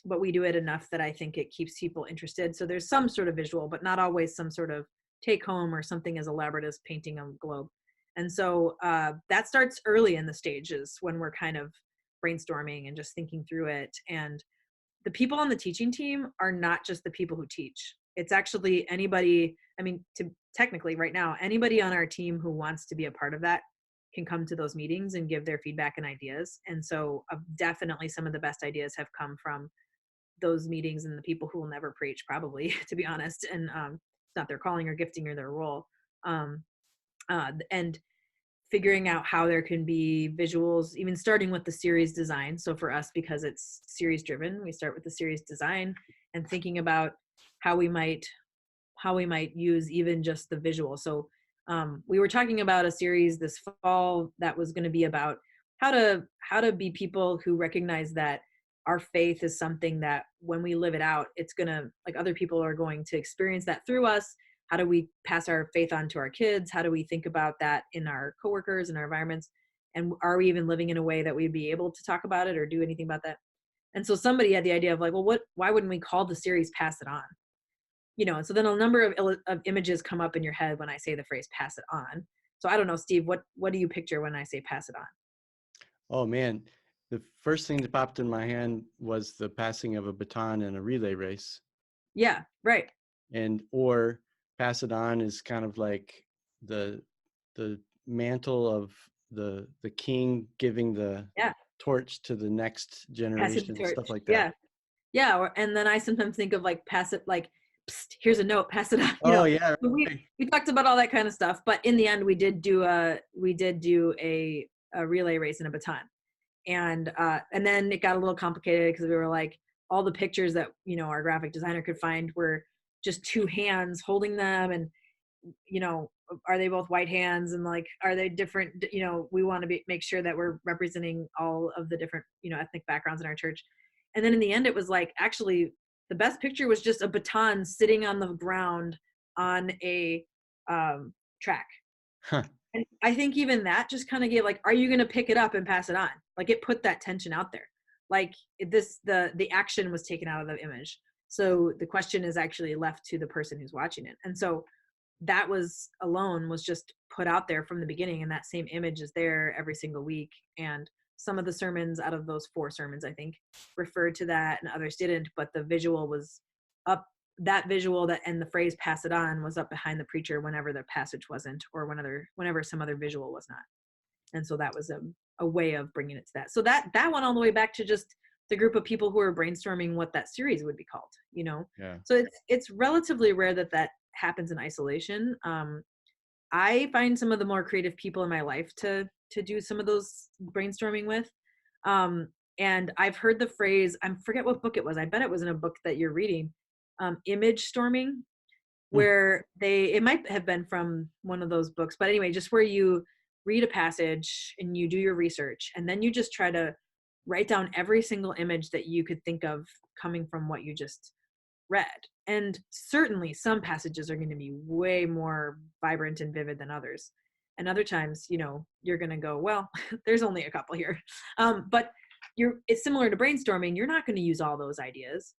but we do it enough that I think it keeps people interested. So there's some sort of visual, but not always some sort of take home or something as elaborate as painting a globe. And so that starts early in the stages when we're kind of brainstorming and just thinking through it. And the people on the teaching team are not just the people who teach. It's actually anybody, technically right now, anybody on our team who wants to be a part of that can come to those meetings and give their feedback and ideas. And so definitely some of the best ideas have come from those meetings and the people who will never preach, probably, to be honest. And it's not their calling or gifting or their role. And figuring out how there can be visuals, even starting with the series design. So for us, because it's series driven, we start with the series design and thinking about how we might use even just the visual. So we were talking about a series this fall that was going to be about how to be people who recognize that our faith is something that when we live it out, it's going to, like, other people are going to experience that through us. How do we pass our faith on to our kids? How do we think about that in our coworkers and our environments? And are we even living in a way that we'd be able to talk about it or do anything about that? And so somebody had the idea of like, well, why wouldn't we call the series Pass It On? And so then a number of images come up in your head when I say the phrase pass it on. So I don't know, Steve, what do you picture when I say pass it on? Oh man, the first thing that popped in my hand was the passing of a baton in a relay race. Yeah, right. And or pass it on is kind of like the mantle of the king giving the Yeah. torch to the next Passing the generation, torch. stuff like that. Yeah. Yeah. And then I sometimes think of like pass it, like, psst, here's a note, pass it on. Oh yeah, So right. we talked about all that kind of stuff, but in the end we did do a relay race and a baton. And then it got a little complicated because we were like, all the pictures that our graphic designer could find were just two hands holding them, and are they both white hands, and like, are they different? We want to make sure that we're representing all of the different ethnic backgrounds in our church. And then in the end it was like, actually the best picture was just a baton sitting on the ground on a track. Huh. And I think even that just kind of gave, like, are you going to pick it up and pass it on? Like, it put that tension out there. Like the action was taken out of the image. So the question is actually left to the person who's watching it. And so that was just put out there from the beginning. And that same image is there every single week. And some of the sermons out of those 4 sermons, I think, referred to that and others didn't, but the visual was up. That visual that and the phrase pass it on was up behind the preacher whenever the passage wasn't, or whenever some other visual was not. And so that was a way of bringing it to that. So that went all the way back to just the group of people who were brainstorming what that series would be called. Yeah. So it's relatively rare that happens in isolation. I find some of the more creative people in my life to do some of those brainstorming with. And I've heard the phrase, I forget what book it was. I bet it was in a book that you're reading, image storming, Hmm. where it might have been from one of those books, but anyway, just where you read a passage and you do your research, and then you just try to write down every single image that you could think of coming from what you just read. And certainly some passages are going to be way more vibrant and vivid than others. And other times, you're going to go, well, there's only a couple here. But it's similar to brainstorming. You're not going to use all those ideas.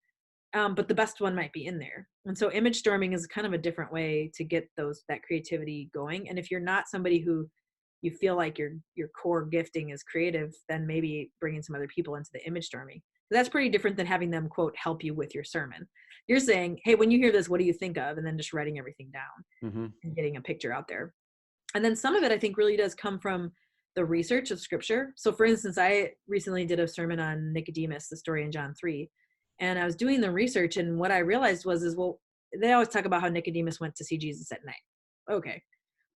But the best one might be in there. And so image storming is kind of a different way to get that creativity going. And if you're not somebody who you feel like your core gifting is creative, then maybe bringing some other people into the image storming. That's pretty different than having them, quote, help you with your sermon. You're saying, hey, when you hear this, what do you think of? And then just writing everything down and getting a picture out there. And then some of it, I think, really does come from the research of scripture. So for instance, I recently did a sermon on Nicodemus, the story in John 3. And I was doing the research, and what I realized well, they always talk about how Nicodemus went to see Jesus at night. Okay.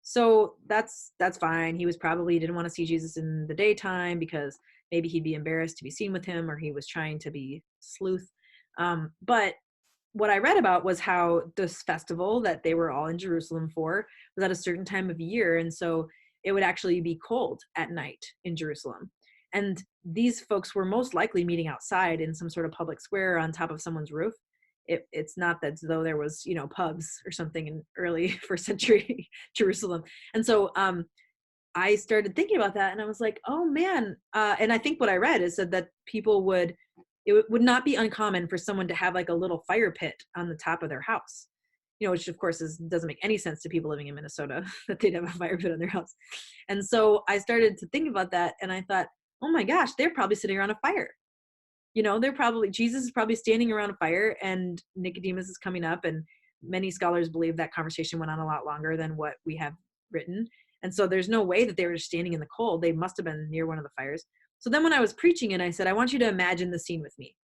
So that's fine. He didn't want to see Jesus in the daytime because maybe he'd be embarrassed to be seen with him, or he was trying to be sleuth. But what I read about was how this festival that they were all in Jerusalem for was at a certain time of year. And so it would actually be cold at night in Jerusalem. And these folks were most likely meeting outside in some sort of public square on top of someone's roof. It's not that as though there was, pubs or something in early first century Jerusalem. And so I started thinking about that, and I was like, oh man. And I think what I read is that it would not be uncommon for someone to have like a little fire pit on the top of their house, which of course doesn't make any sense to people living in Minnesota that they'd have a fire pit on their house. And so I started to think about that, and I thought, oh my gosh, they're probably sitting around a fire. Jesus is probably standing around a fire, and Nicodemus is coming up, and many scholars believe that conversation went on a lot longer than what we have written. And so there's no way that they were just standing in the cold. They must have been near one of the fires. So then when I was preaching it, I said, I want you to imagine the scene with me.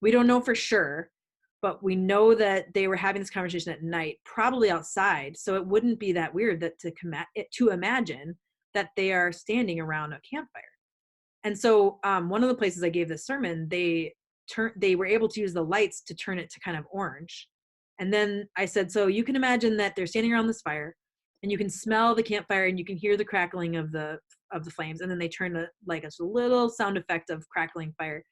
We don't know for sure, but we know that they were having this conversation at night, probably outside. So it wouldn't be that weird to imagine that they are standing around a campfire. And so one of the places I gave this sermon, they were able to use the lights to turn it to kind of orange. And then I said, so you can imagine that they're standing around this fire, and you can smell the campfire, and you can hear the crackling of the flames. And then they turn to like a little sound effect of crackling fire.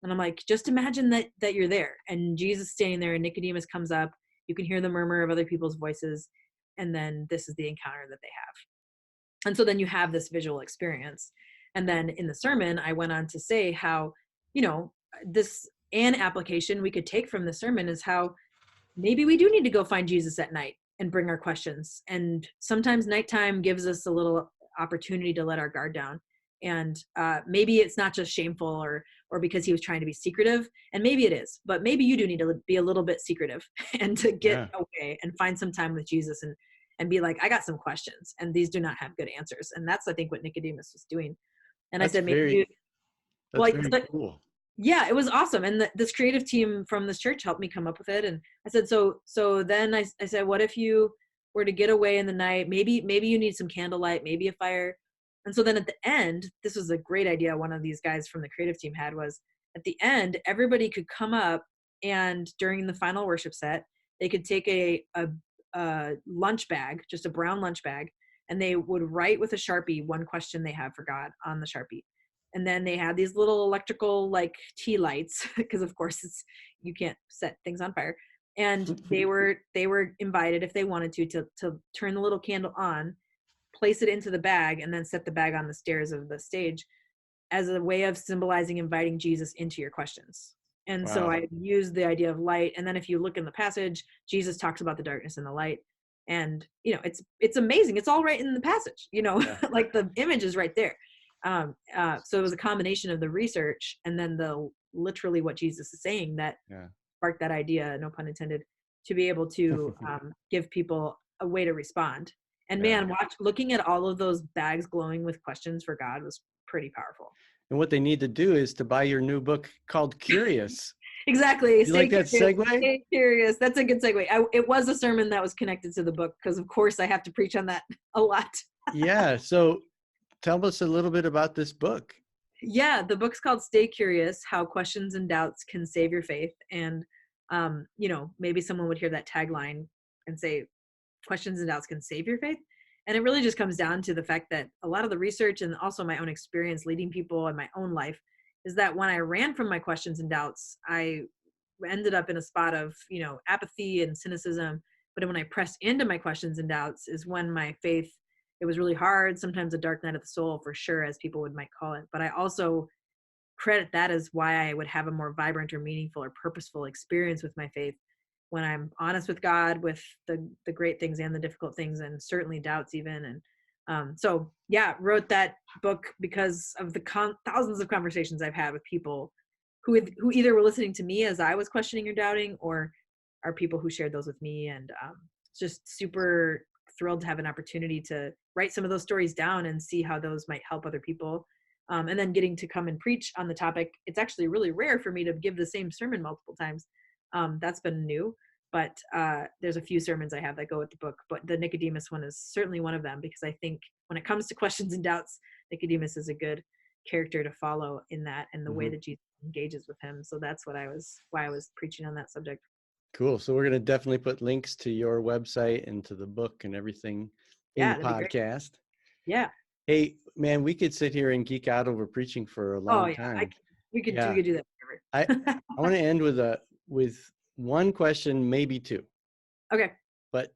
And I'm like, just imagine that you're there, and Jesus standing there, and Nicodemus comes up. You can hear the murmur of other people's voices. And then this is the encounter that they have. And so then you have this visual experience. And then in the sermon, I went on to say how, an application we could take from the sermon is how maybe we do need to go find Jesus at night and bring our questions. And sometimes nighttime gives us a little opportunity to let our guard down. And maybe it's not just shameful or because he was trying to be secretive. And maybe it is, but maybe you do need to be a little bit secretive and to get away and find some time with Jesus and be like, I got some questions, and these do not have good answers. And that's, I think, what Nicodemus was doing. And I said, maybe cool. Yeah, it was awesome. And this creative team from this church helped me come up with it. And I said, so then I said, what if you were to get away in the night? Maybe you need some candlelight, maybe a fire. And so then at the end, this was a great idea one of these guys from the creative team had, was at the end, everybody could come up, and during the final worship set, they could take a lunch bag, just a brown lunch bag, and they would write with a Sharpie one question they have for God on the Sharpie. And then they had these little electrical like tea lights, because of course you can't set things on fire. And they were invited, if they wanted to turn the little candle on, place it into the bag, and then set the bag on the stairs of the stage as a way of symbolizing inviting Jesus into your questions. And so I used the idea of light. And then if you look in the passage, Jesus talks about the darkness and the light. And, it's amazing. It's all right in the passage, like the image is right there. So it was a combination of the research and then literally what Jesus is saying that sparked that idea, no pun intended, to be able to give people a way to respond. And man, looking at all of those bags glowing with questions for God was pretty powerful. And what they need to do is to buy your new book called Curious. Exactly. You like that segue? Stay curious. That's a good segue. It was a sermon that was connected to the book, because of course I have to preach on that a lot. Yeah. So tell us a little bit about this book. Yeah, the book's called Stay Curious: How Questions and Doubts Can Save Your Faith. And, maybe someone would hear that tagline and say, questions and doubts can save your faith. And it really just comes down to the fact that a lot of the research and also my own experience leading people in my own life is that when I ran from my questions and doubts, I ended up in a spot of, apathy and cynicism. But when I pressed into my questions and doubts is when my faith, it was really hard, sometimes a dark night of the soul for sure, as people might call it. But I also credit that as why I would have a more vibrant or meaningful or purposeful experience with my faith when I'm honest with God, with the great things and the difficult things, and certainly doubts even. And so yeah, wrote that book because of the thousands of conversations I've had with people who either were listening to me as I was questioning or doubting, or are people who shared those with me. And just super thrilled to have an opportunity to write some of those stories down and see how those might help other people. And then getting to come and preach on the topic. It's actually really rare for me to give the same sermon multiple times. That's been new, but there's a few sermons I have that go with the book, but the Nicodemus one is certainly one of them, because I think when it comes to questions and doubts, Nicodemus is a good character to follow in that, and the way that Jesus engages with him. So that's why I was preaching on that subject. Cool. So we're going to definitely put links to your website and to the book and everything in the podcast. Yeah. Hey, man, we could sit here and geek out over preaching for a long time. We could do that forever. I want to end with one question, maybe two. Okay. But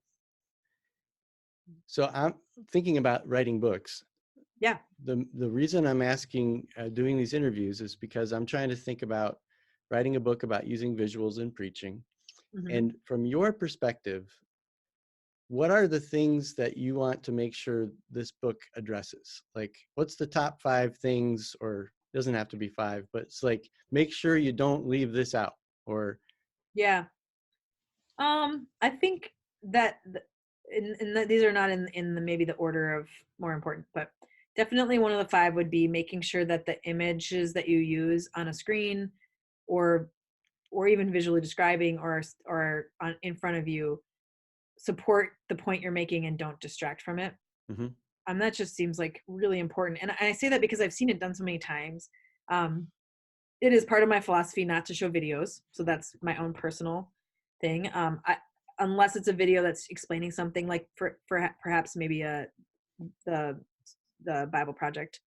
so I'm thinking about writing books. Yeah. The reason I'm asking, doing these interviews, is because I'm trying to think about writing a book about using visuals in preaching. And from your perspective, what are the things that you want to make sure this book addresses? Like, what's the top 5 things, or it doesn't have to be 5, but it's like, make sure you don't leave this out, or. Yeah. I think that these are not in the maybe the order of more important, but definitely one of the 5 would be making sure that the images that you use on a screen, or even visually describing, or in front of you, support the point you're making and don't distract from it. That just seems like really important. And I say that because I've seen it done so many times. It is part of my philosophy not to show videos. So that's my own personal thing. Unless it's a video that's explaining something, like for perhaps maybe the Bible Project.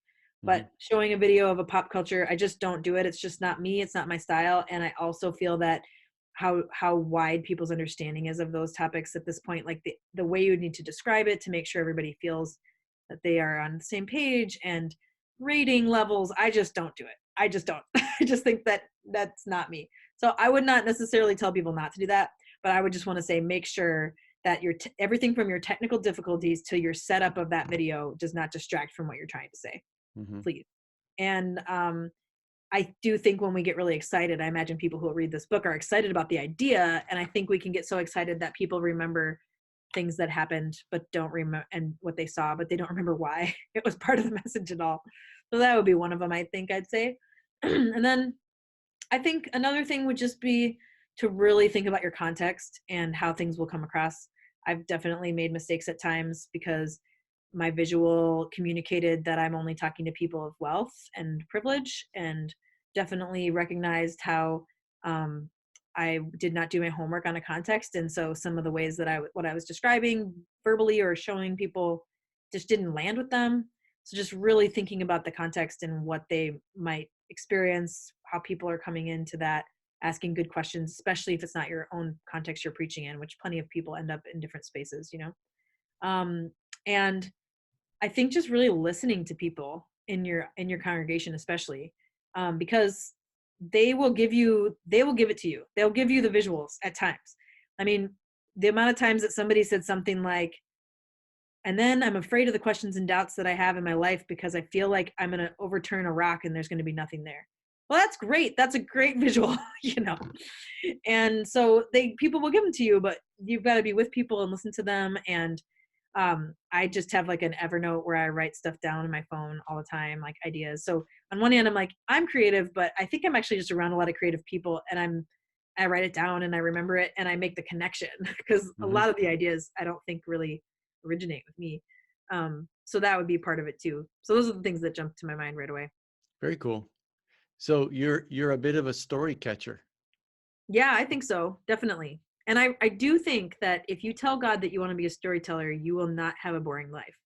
But showing a video of a pop culture, I just don't do it. It's just not me. It's not my style. And I also feel that how wide people's understanding is of those topics at this point, like the way you would need to describe it to make sure everybody feels that they are on the same page, and rating levels, I just don't do it. I just don't. I just think that that's not me. So I would not necessarily tell people not to do that, but I would just want to say, make sure that everything from your technical difficulties to your setup of that video does not distract from what you're trying to say. Please. And I do think when we get really excited, I imagine people who will read this book are excited about the idea. And I think we can get so excited that people remember things that happened, but don't remember, and what they saw, but they don't remember why it was part of the message at all. So that would be one of them, I think I'd say. And then I think another thing would just be to really think about your context and how things will come across. I've definitely made mistakes at times because my visual communicated that I'm only talking to people of wealth and privilege, and definitely recognized how I did not do my homework on a context. And so some of the ways that what I was describing verbally or showing people just didn't land with them. So just really thinking about the context and what they might experience, how people are coming into that, asking good questions, especially if it's not your own context you're preaching in, which plenty of people end up in different spaces, and I think just really listening to people in your congregation, especially, because they will give it to you. They'll give you the visuals at times. I mean, the amount of times that somebody said something like, and then I'm afraid of the questions and doubts that I have in my life because I feel like I'm going to overturn a rock and there's going to be nothing there. Well, that's great. That's a great visual, And so people will give them to you, but you've got to be with people and listen to them. And I just have like an Evernote where I write stuff down on my phone all the time, like ideas. So on one hand, I'm like, I'm creative, but I think I'm actually just around a lot of creative people, and I write it down and I remember it and I make the connection, because a lot of the ideas I don't think really originate with me. So that would be part of it too. So those are the things that jump to my mind right away. Very cool. So you're a bit of a story catcher. Yeah, I think so. Definitely. And I do think that if you tell God that you want to be a storyteller, you will not have a boring life.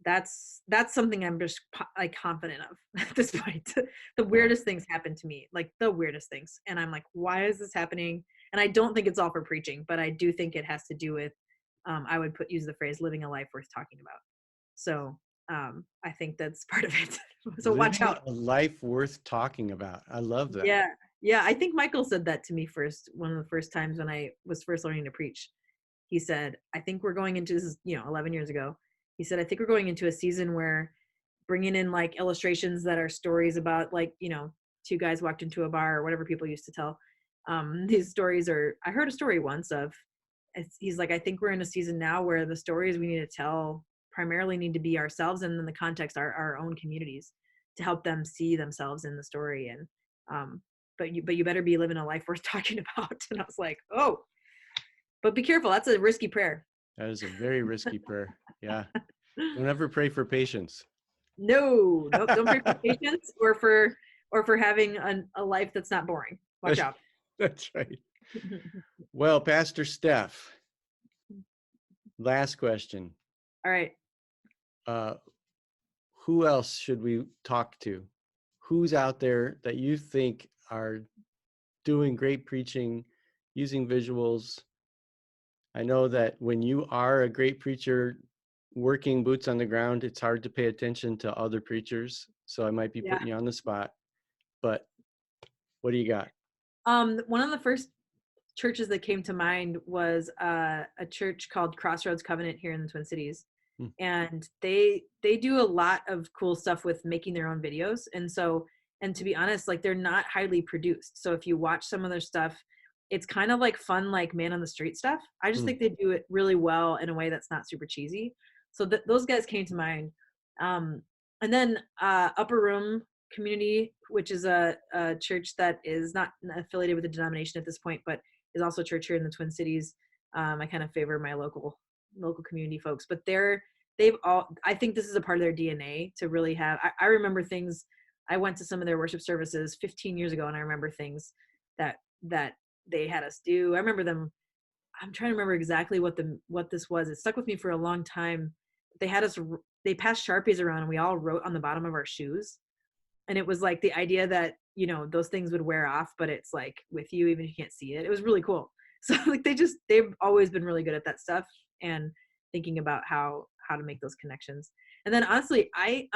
that's something I'm just like confident of at this point. The Yeah. weirdest things happen to me, like the weirdest things, and I'm like, why is this happening? And I don't think it's all for preaching, but I do think it has to do with, I would use the phrase living a life worth talking about. So I think that's part of it. So watch Living out. a life worth talking about. I love that. Yeah. Yeah. I think Michael said that to me first, one of the first times when I was first learning to preach. He said, I think we're going into this, 11 years ago. He said, I think we're going into a season where bringing in like illustrations that are stories about like, two guys walked into a bar or whatever people used to tell. These stories are, I heard a story once of, he's like, I think we're in a season now where the stories we need to tell primarily need to be ourselves, and then the context are our own communities to help them see themselves in the story. And but you better be living a life worth talking about. And I was like, oh, but be careful, that's a risky prayer. That is a very risky prayer. Yeah. Don't ever pray for patience. No, nope, don't pray for patience or for having a life that's not boring. Watch out. That's right. Well, Pastor Steph, last question. All right. Who else should we talk to? Who's out there that you think are doing great preaching, using visuals? I know that when you are a great preacher, working boots on the ground, it's hard to pay attention to other preachers. So I might be Yeah. putting you on the spot, but what do you got? One of the first churches that came to mind was a church called Crossroads Covenant here in the Twin Cities. Hmm. And they do a lot of cool stuff with making their own videos. And to be honest, like they're not highly produced. So if you watch some of their stuff, it's kind of like fun, like man on the street stuff. I just Hmm. think they do it really well in a way that's not super cheesy. So those guys came to mind. And then Upper Room Community, which is a church that is not affiliated with a denomination at this point, but is also a church here in the Twin Cities. I kind of favor my local community folks, but they've all, I think this is a part of their DNA to really have, I remember things, I went to some of their worship services 15 years ago, and I remember things that they had us do. I remember them, I'm trying to remember exactly what this was. It stuck with me for a long time. They passed Sharpies around, and we all wrote on the bottom of our shoes. And it was like the idea that, those things would wear off, but it's like with you, even if you can't see it. It was really cool. So like they've always been really good at that stuff, and thinking about how to make those connections. And then honestly, I've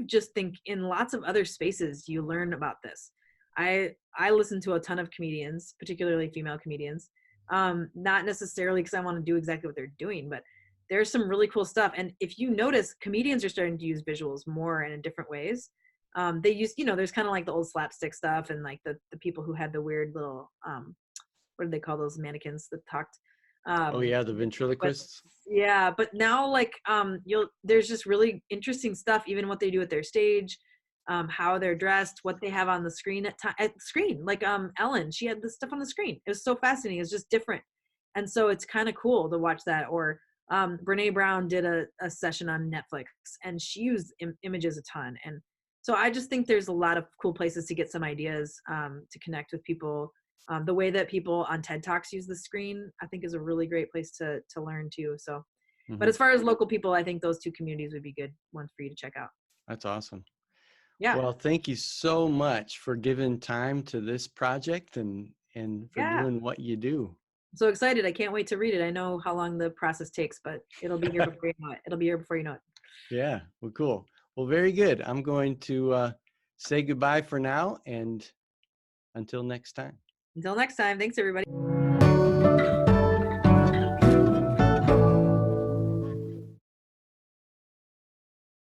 just think in lots of other spaces you learn about this. I listen to a ton of comedians, particularly female comedians. Not necessarily because I want to do exactly what they're doing, but there's some really cool stuff. And if you notice, comedians are starting to use visuals more and in different ways. They use, there's kind of like the old slapstick stuff, and like the people who had the weird little, what do they call those mannequins that talked? Oh yeah, the But ventriloquists. yeah, but now like there's just really interesting stuff, even what they do at their stage, how they're dressed, what they have on the screen at the screen. Like Ellen, she had this stuff on the screen. It was so fascinating. It's just different. And so it's kind of cool to watch that. Or Brene Brown did a session on Netflix, and she used images a ton. And so I just think there's a lot of cool places to get some ideas, to connect with people. The way that people on TED Talks use the screen, I think, is a really great place to learn too. So, but Mm-hmm. as far as local people, I think those two communities would be good ones for you to check out. That's awesome. Yeah. Well, thank you so much for giving time to this project and for Yeah. doing what you do. I'm so excited. I can't wait to read it. I know how long the process takes, but it'll be here before you know it. It'll be here before you know it. Yeah, well, cool. Well, very good. I'm going to say goodbye for now, and until next time. Until next time. Thanks, everybody.